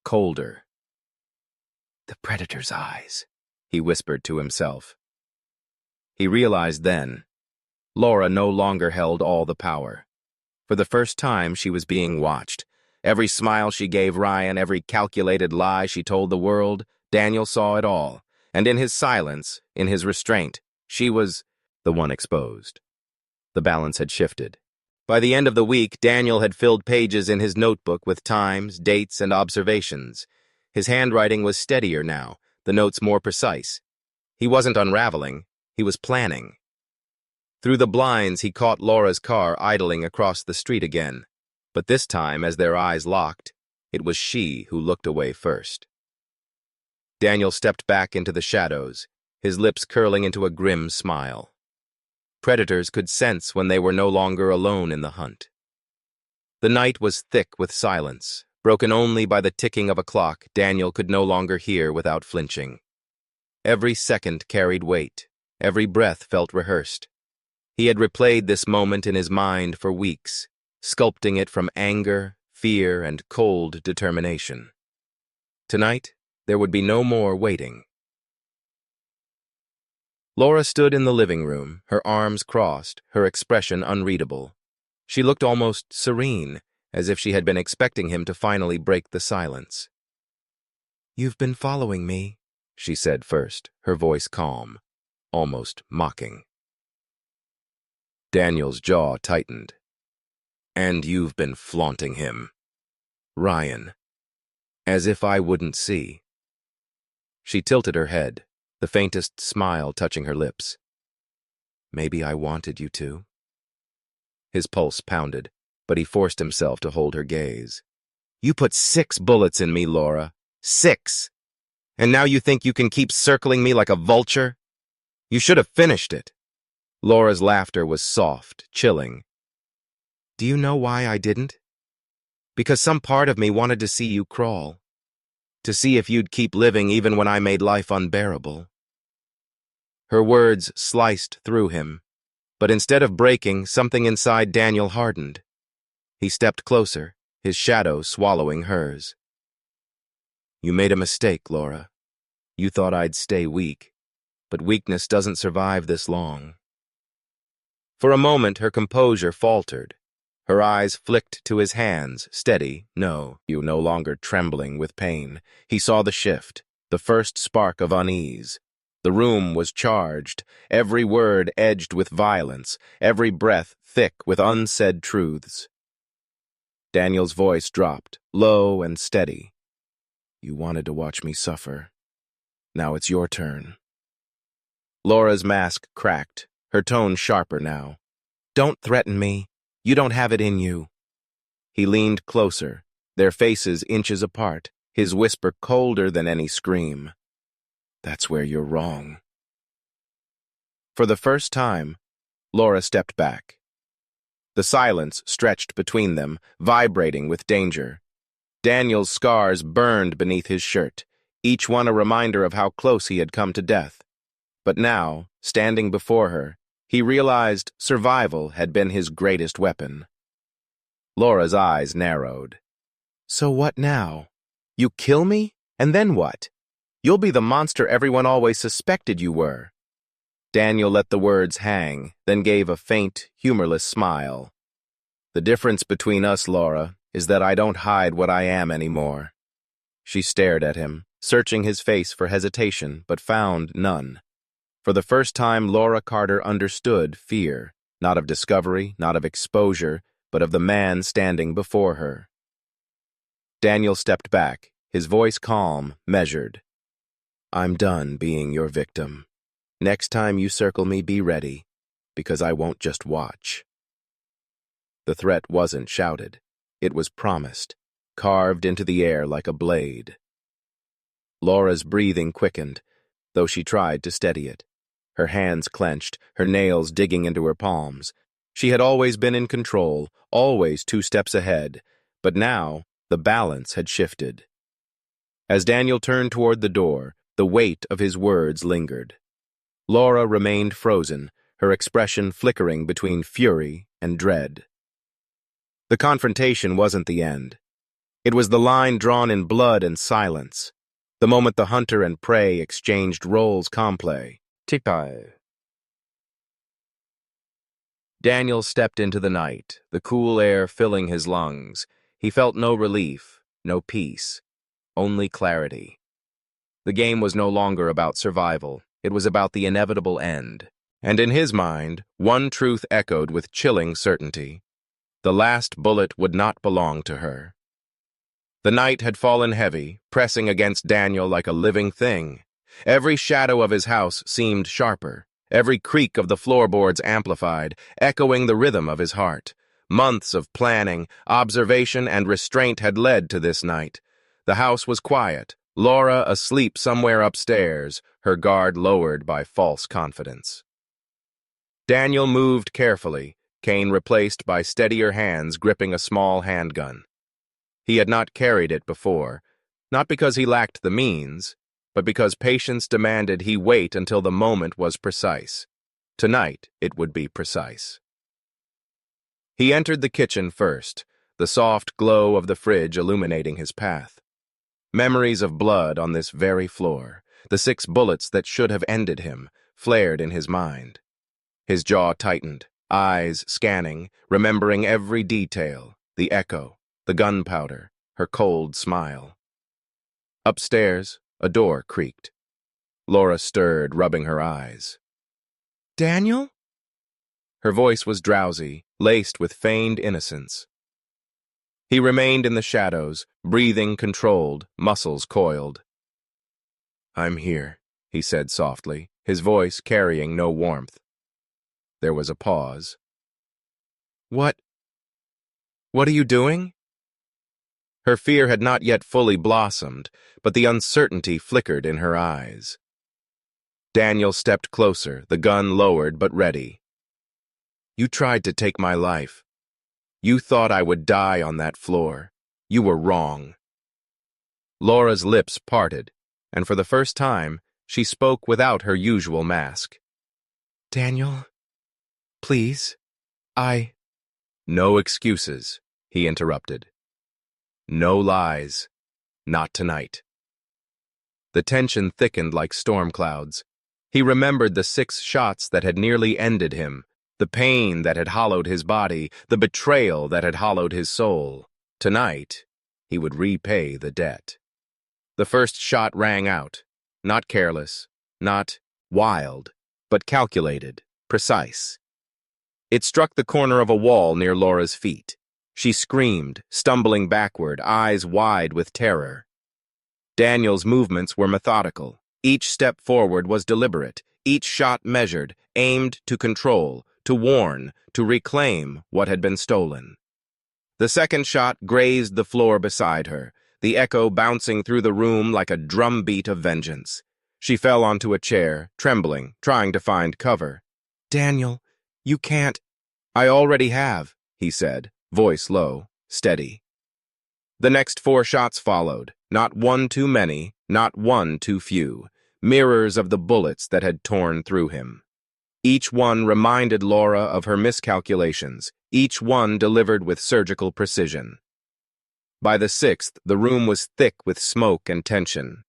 colder. "The predator's eyes," he whispered to himself. He realized then, Laura no longer held all the power. For the first time, she was being watched. Every smile she gave Ryan, every calculated lie she told the world, Daniel saw it all. And in his silence, in his restraint, she was the one exposed. The balance had shifted. By the end of the week, Daniel had filled pages in his notebook with times, dates, and observations. His handwriting was steadier now, the notes more precise. He wasn't unraveling, he was planning. Through the blinds, he caught Laura's car idling across the street again. But this time, as their eyes locked, it was she who looked away first. Daniel stepped back into the shadows, his lips curling into a grim smile. Predators could sense when they were no longer alone in the hunt. The night was thick with silence, broken only by the ticking of a clock Daniel could no longer hear without flinching. Every second carried weight, every breath felt rehearsed. He had replayed this moment in his mind for weeks, sculpting it from anger, fear, and cold determination. Tonight, there would be no more waiting. Laura stood in the living room, her arms crossed, her expression unreadable. She looked almost serene, as if she had been expecting him to finally break the silence. "You've been following me," she said first, her voice calm, almost mocking. Daniel's jaw tightened. "And you've been flaunting him. Ryan. As if I wouldn't see." She tilted her head, the faintest smile touching her lips. "Maybe I wanted you to." His pulse pounded, but he forced himself to hold her gaze. "You put 6 bullets in me, Laura. 6! And now you think you can keep circling me like a vulture? You should have finished it." Laura's laughter was soft, chilling. "Do you know why I didn't? Because some part of me wanted to see you crawl. to see if you'd keep living even when I made life unbearable." Her words sliced through him, but instead of breaking, something inside Daniel hardened. He stepped closer, his shadow swallowing hers. "You made a mistake, Laura. You thought I'd stay weak, but weakness doesn't survive this long." For a moment, her composure faltered. Her eyes flicked to his hands, steady, no longer trembling with pain. He saw the shift, the first spark of unease. The room was charged, every word edged with violence, every breath thick with unsaid truths. Daniel's voice dropped, low and steady. "You wanted to watch me suffer. Now it's your turn." Laura's mask cracked, her tone sharper now. "Don't threaten me. You don't have it in you." He leaned closer, their faces inches apart, his whisper colder than any scream. "That's where you're wrong." For the first time, Laura stepped back. The silence stretched between them, vibrating with danger. Daniel's scars burned beneath his shirt, each one a reminder of how close he had come to death. But now, standing before her, he realized survival had been his greatest weapon. Laura's eyes narrowed. "So what now? You kill me? And then what? You'll be the monster everyone always suspected you were." Daniel let the words hang, then gave a faint, humorless smile. "The difference between us, Laura, is that I don't hide what I am anymore." She stared at him, searching his face for hesitation, but found none. For the first time, Laura Carter understood fear, not of discovery, not of exposure, but of the man standing before her. Daniel stepped back, his voice calm, measured. "I'm done being your victim. Next time you circle me, be ready, because I won't just watch." The threat wasn't shouted. It was promised, carved into the air like a blade. Laura's breathing quickened, though she tried to steady it. Her hands clenched, her nails digging into her palms. She had always been in control, always 2 steps ahead, but now the balance had shifted. As Daniel turned toward the door, the weight of his words lingered. Laura remained frozen, her expression flickering between fury and dread. The confrontation wasn't the end. It was the line drawn in blood and silence, the moment the hunter and prey exchanged roles complet. Tikai. Daniel stepped into the night, the cool air filling his lungs. He felt no relief, no peace, only clarity. The game was no longer about survival. It was about the inevitable end. And in his mind, one truth echoed with chilling certainty. The last bullet would not belong to her. The night had fallen heavy, pressing against Daniel like a living thing. Every shadow of his house seemed sharper, every creak of the floorboards amplified, echoing the rhythm of his heart. Months of planning, observation, and restraint had led to this night. The house was quiet, Laura asleep somewhere upstairs, her guard lowered by false confidence. Daniel moved carefully, cane replaced by steadier hands gripping a small handgun. He had not carried it before, not because he lacked the means, but because patience demanded he wait until the moment was precise. Tonight, it would be precise. He entered the kitchen first, the soft glow of the fridge illuminating his path. Memories of blood on this very floor, the 6 bullets that should have ended him, flared in his mind. His jaw tightened, eyes scanning, remembering every detail, the echo, the gunpowder, her cold smile. Upstairs, a door creaked. Laura stirred, rubbing her eyes. "Daniel?" Her voice was drowsy, laced with feigned innocence. He remained in the shadows, breathing controlled, muscles coiled. "I'm here," he said softly, his voice carrying no warmth. There was a pause. What are you doing?" Her fear had not yet fully blossomed, but the uncertainty flickered in her eyes. Daniel stepped closer, the gun lowered but ready. "You tried to take my life. You thought I would die on that floor. You were wrong." Laura's lips parted, and for the first time, she spoke without her usual mask. "Daniel, please, I—" "No excuses," he interrupted. "No lies. Not tonight." The tension thickened like storm clouds. He remembered the 6 shots that had nearly ended him, the pain that had hollowed his body, the betrayal that had hollowed his soul. Tonight, he would repay the debt. The first shot rang out, not careless, not wild, but calculated, precise. It struck the corner of a wall near Laura's feet. She screamed, stumbling backward, eyes wide with terror. Daniel's movements were methodical. Each step forward was deliberate, each shot measured, aimed to control, to warn, to reclaim what had been stolen. The second shot grazed the floor beside her, the echo bouncing through the room like a drumbeat of vengeance. She fell onto a chair, trembling, trying to find cover. "Daniel, you can't—" "I already have," he said, voice low, steady. The next 4 shots followed, not one too many, not one too few, mirrors of the bullets that had torn through him. Each one reminded Laura of her miscalculations, each one delivered with surgical precision. By the 6th, the room was thick with smoke and tension.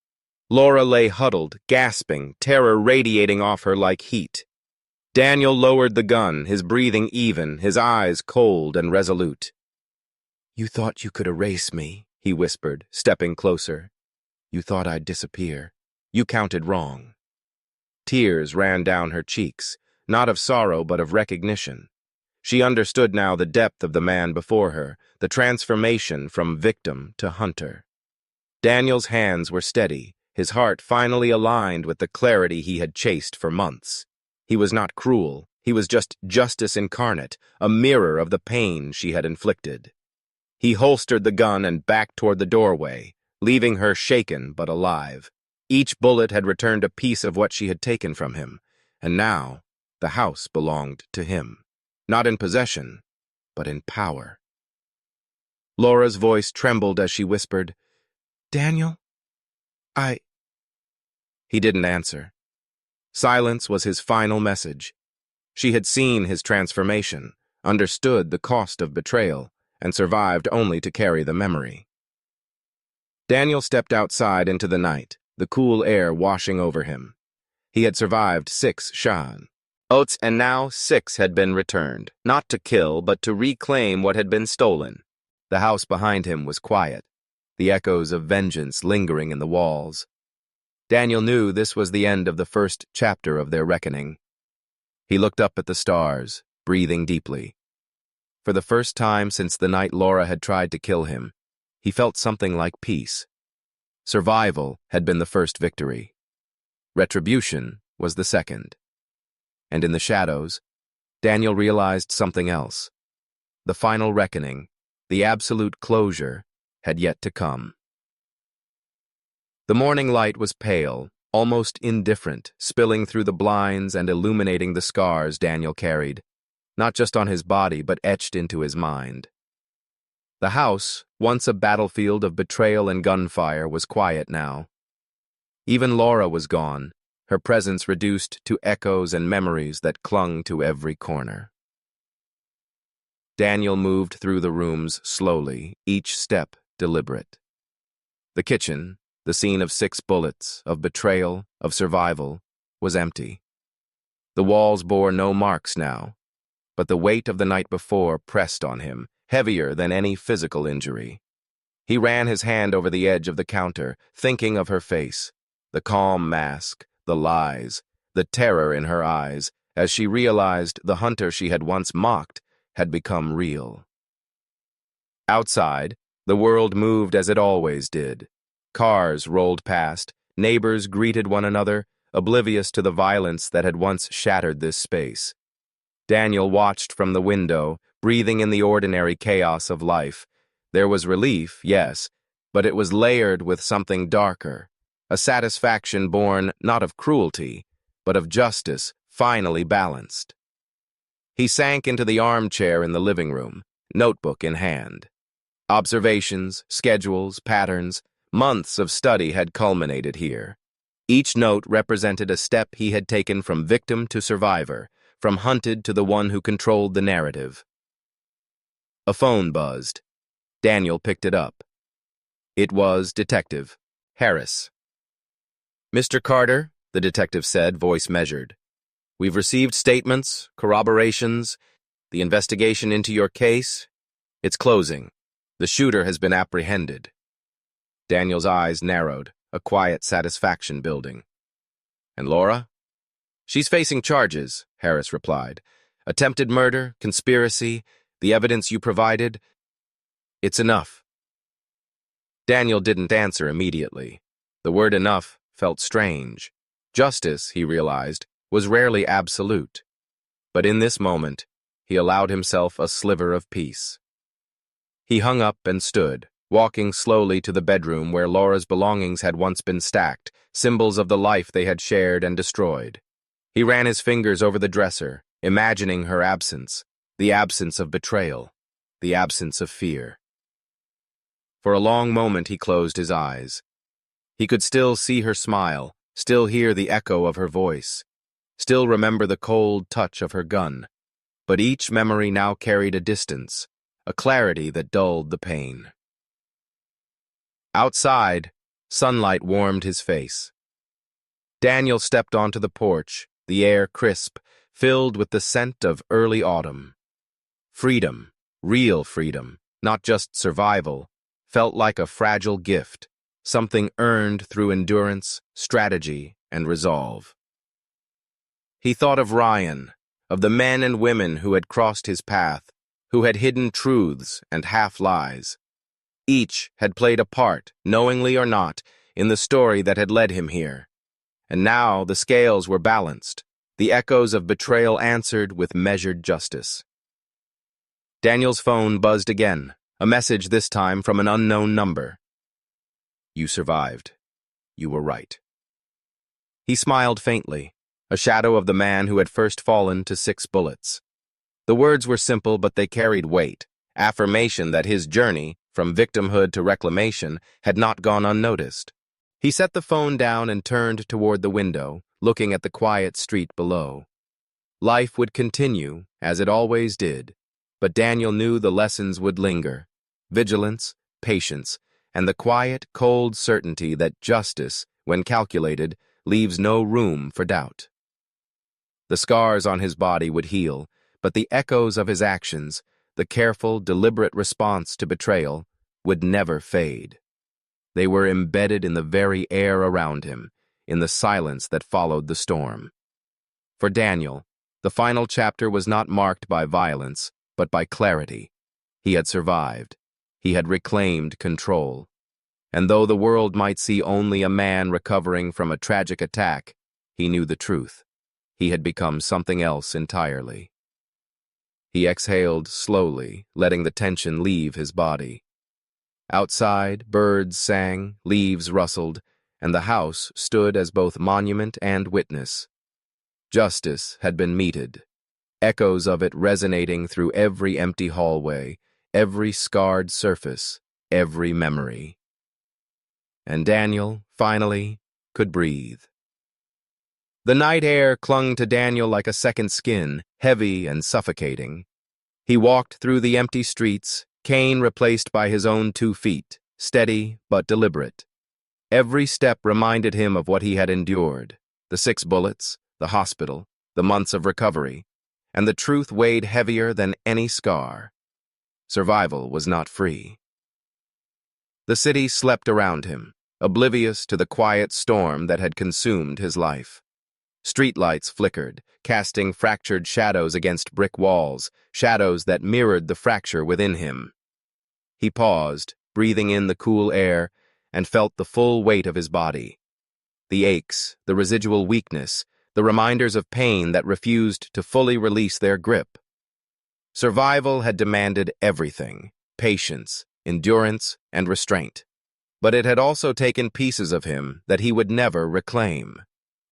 Laura lay huddled, gasping, terror radiating off her like heat. Daniel lowered the gun, his breathing even, his eyes cold and resolute. "You thought you could erase me," he whispered, stepping closer. "You thought I'd disappear. You counted wrong." Tears ran down her cheeks, not of sorrow but of recognition. She understood now the depth of the man before her, the transformation from victim to hunter. Daniel's hands were steady, his heart finally aligned with the clarity he had chased for months. He was not cruel, he was just justice incarnate, a mirror of the pain she had inflicted. He holstered the gun and backed toward the doorway, leaving her shaken but alive. Each bullet had returned a piece of what she had taken from him, and now the house belonged to him. Not in possession, but in power. Laura's voice trembled as she whispered, "Daniel, I—" He didn't answer. Silence was his final message. She had seen his transformation, understood the cost of betrayal, and survived only to carry the memory. Daniel stepped outside into the night, the cool air washing over him. He had survived 6 shots, and now 6 had been returned, not to kill, but to reclaim what had been stolen. The house behind him was quiet, the echoes of vengeance lingering in the walls. Daniel knew this was the end of the first chapter of their reckoning. He looked up at the stars, breathing deeply. For the first time since the night Laura had tried to kill him, he felt something like peace. Survival had been the first victory. Retribution was the second. And in the shadows, Daniel realized something else. The final reckoning, the absolute closure, had yet to come. The morning light was pale, almost indifferent, spilling through the blinds and illuminating the scars Daniel carried, not just on his body but etched into his mind. The house, once a battlefield of betrayal and gunfire, was quiet now. Even Laura was gone, her presence reduced to echoes and memories that clung to every corner. Daniel moved through the rooms slowly, each step deliberate. The kitchen, the scene of 6 bullets, of betrayal, of survival, was empty. The walls bore no marks now, but the weight of the night before pressed on him, heavier than any physical injury. He ran his hand over the edge of the counter, thinking of her face, the calm mask, the lies, the terror in her eyes, as she realized the hunter she had once mocked had become real. Outside, the world moved as it always did. Cars rolled past, neighbors greeted one another, oblivious to the violence that had once shattered this space. Daniel watched from the window, breathing in the ordinary chaos of life. There was relief, yes, but it was layered with something darker, a satisfaction born not of cruelty, but of justice finally balanced. He sank into the armchair in the living room, notebook in hand. Observations, schedules, patterns, Months of study had culminated here. Each note represented a step he had taken from victim to survivor, from hunted to the one who controlled the narrative. A phone buzzed. Daniel picked it up. It was Detective Harris. "Mr. Carter," the detective said, voice measured. "We've received statements, corroborations, the investigation into your case. It's closing. The shooter has been apprehended." Daniel's eyes narrowed, a quiet satisfaction building. "And Laura?" "She's facing charges," Harris replied. "Attempted murder, conspiracy, the evidence you provided. It's enough." Daniel didn't answer immediately. The word enough felt strange. Justice, he realized, was rarely absolute. But in this moment, he allowed himself a sliver of peace. He hung up and stood, walking slowly to the bedroom where Laura's belongings had once been stacked, symbols of the life they had shared and destroyed. He ran his fingers over the dresser, imagining her absence, the absence of betrayal, the absence of fear. For a long moment he closed his eyes. He could still see her smile, still hear the echo of her voice, still remember the cold touch of her gun. But each memory now carried a distance, a clarity that dulled the pain. Outside, sunlight warmed his face. Daniel stepped onto the porch, the air crisp, filled with the scent of early autumn. Freedom, real freedom, not just survival, felt like a fragile gift, something earned through endurance, strategy, and resolve. He thought of Ryan, of the men and women who had crossed his path, who had hidden truths and half-lies. Each had played a part, knowingly or not, in the story that had led him here. And now the scales were balanced, the echoes of betrayal answered with measured justice. Daniel's phone buzzed again, a message this time from an unknown number. "You survived. You were right." He smiled faintly, a shadow of the man who had first fallen to 6 bullets. The words were simple, but they carried weight, affirmation that his journey, from victimhood to reclamation, had not gone unnoticed. He set the phone down and turned toward the window, looking at the quiet street below. Life would continue, as it always did, but Daniel knew the lessons would linger: vigilance, patience, and the quiet, cold certainty that justice, when calculated, leaves no room for doubt. The scars on his body would heal, but the echoes of his actions, the careful, deliberate response to betrayal, would never fade. They were embedded in the very air around him, in the silence that followed the storm. For Daniel, the final chapter was not marked by violence, but by clarity. He had survived. He had reclaimed control. And though the world might see only a man recovering from a tragic attack, he knew the truth. He had become something else entirely. He exhaled slowly, letting the tension leave his body. Outside, birds sang, leaves rustled, and the house stood as both monument and witness. Justice had been meted, echoes of it resonating through every empty hallway, every scarred surface, every memory. And Daniel, finally, could breathe. The night air clung to Daniel like a second skin, heavy and suffocating. He walked through the empty streets, cane replaced by his own 2 feet, steady but deliberate. Every step reminded him of what he had endured: the 6 bullets, the hospital, the months of recovery, and the truth weighed heavier than any scar. Survival was not free. The city slept around him, oblivious to the quiet storm that had consumed his life. Streetlights flickered, casting fractured shadows against brick walls, shadows that mirrored the fracture within him. He paused, breathing in the cool air, and felt the full weight of his body. The aches, the residual weakness, the reminders of pain that refused to fully release their grip. Survival had demanded everything: patience, endurance, and restraint. But it had also taken pieces of him that he would never reclaim.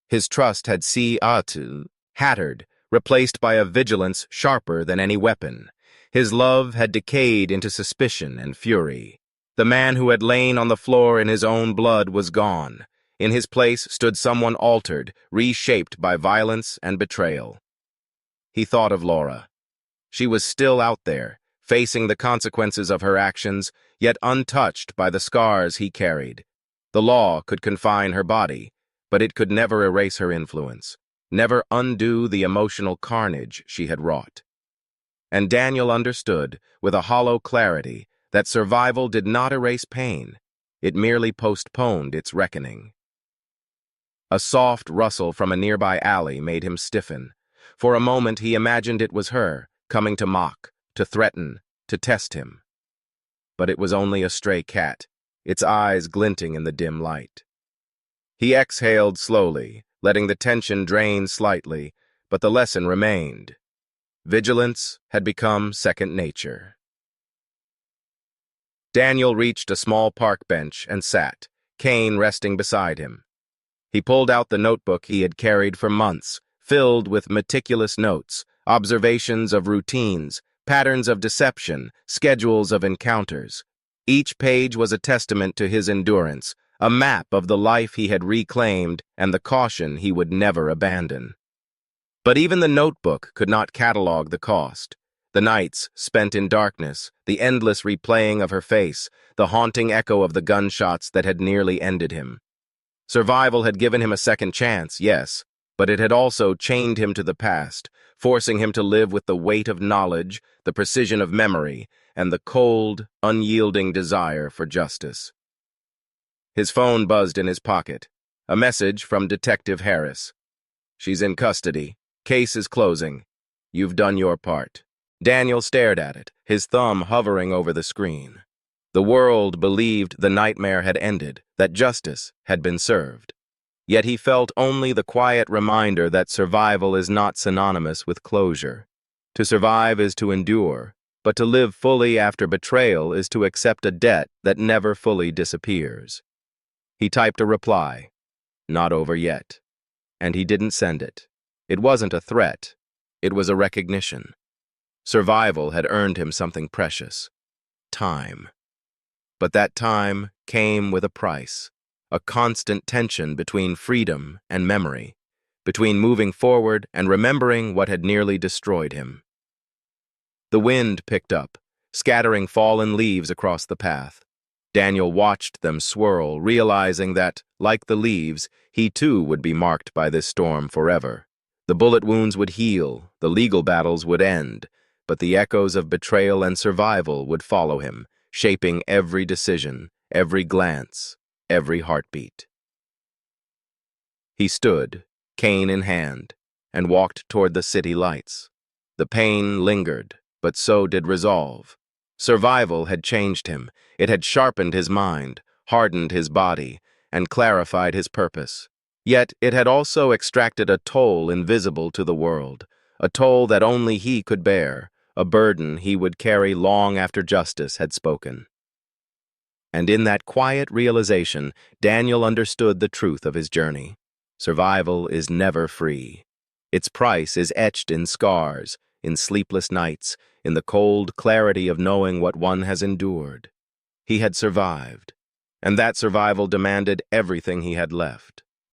His trust had shattered, replaced by a vigilance sharper than any weapon. His love had decayed into suspicion and fury. The man who had lain on the floor in his own blood was gone. In his place stood someone altered, reshaped by violence and betrayal. He thought of Laura. She was still out there, facing the consequences of her actions, yet untouched by the scars he carried. The law could confine her body, but it could never erase her influence, never undo the emotional carnage she had wrought. And Daniel understood, with a hollow clarity, that survival did not erase pain. It merely postponed its reckoning. A soft rustle from a nearby alley made him stiffen. For a moment he imagined it was her, coming to mock, to threaten, to test him. But it was only a stray cat, its eyes glinting in the dim light. He exhaled slowly, letting the tension drain slightly, but the lesson remained. Vigilance had become second nature. Daniel reached a small park bench and sat, Kane resting beside him. He pulled out the notebook he had carried for months, filled with meticulous notes, observations of routines, patterns of deception, schedules of encounters. Each page was a testament to his endurance, a map of the life he had reclaimed and the caution he would never abandon. But even the notebook could not catalog the cost. The nights spent in darkness, the endless replaying of her face, the haunting echo of the gunshots that had nearly ended him. Survival had given him a second chance, yes, but it had also chained him to the past, forcing him to live with the weight of knowledge, the precision of memory, and the cold, unyielding desire for justice. His phone buzzed in his pocket. A message from Detective Harris. "She's in custody. Case is closing. You've done your part." Daniel stared at it, his thumb hovering over the screen. The world believed the nightmare had ended, that justice had been served. Yet he felt only the quiet reminder that survival is not synonymous with closure. To survive is to endure, but to live fully after betrayal is to accept a debt that never fully disappears. He typed a reply, "Not over yet," and he didn't send it. It wasn't a threat, it was a recognition. Survival had earned him something precious: time. But that time came with a price, a constant tension between freedom and memory, between moving forward and remembering what had nearly destroyed him. The wind picked up, scattering fallen leaves across the path. Daniel watched them swirl, realizing that, like the leaves, he too would be marked by this storm forever. The bullet wounds would heal, the legal battles would end, but the echoes of betrayal and survival would follow him, shaping every decision, every glance, every heartbeat. He stood, cane in hand, and walked toward the city lights. The pain lingered, but so did resolve. Survival had changed him. It had sharpened his mind, hardened his body, and clarified his purpose. Yet it had also extracted a toll invisible to the world, a toll that only he could bear, a burden he would carry long after justice had spoken. And in that quiet realization, Daniel understood the truth of his journey. Survival is never free. Its price is etched in scars, in sleepless nights, in the cold clarity of knowing what one has endured. He had survived, and that survival demanded everything he had left.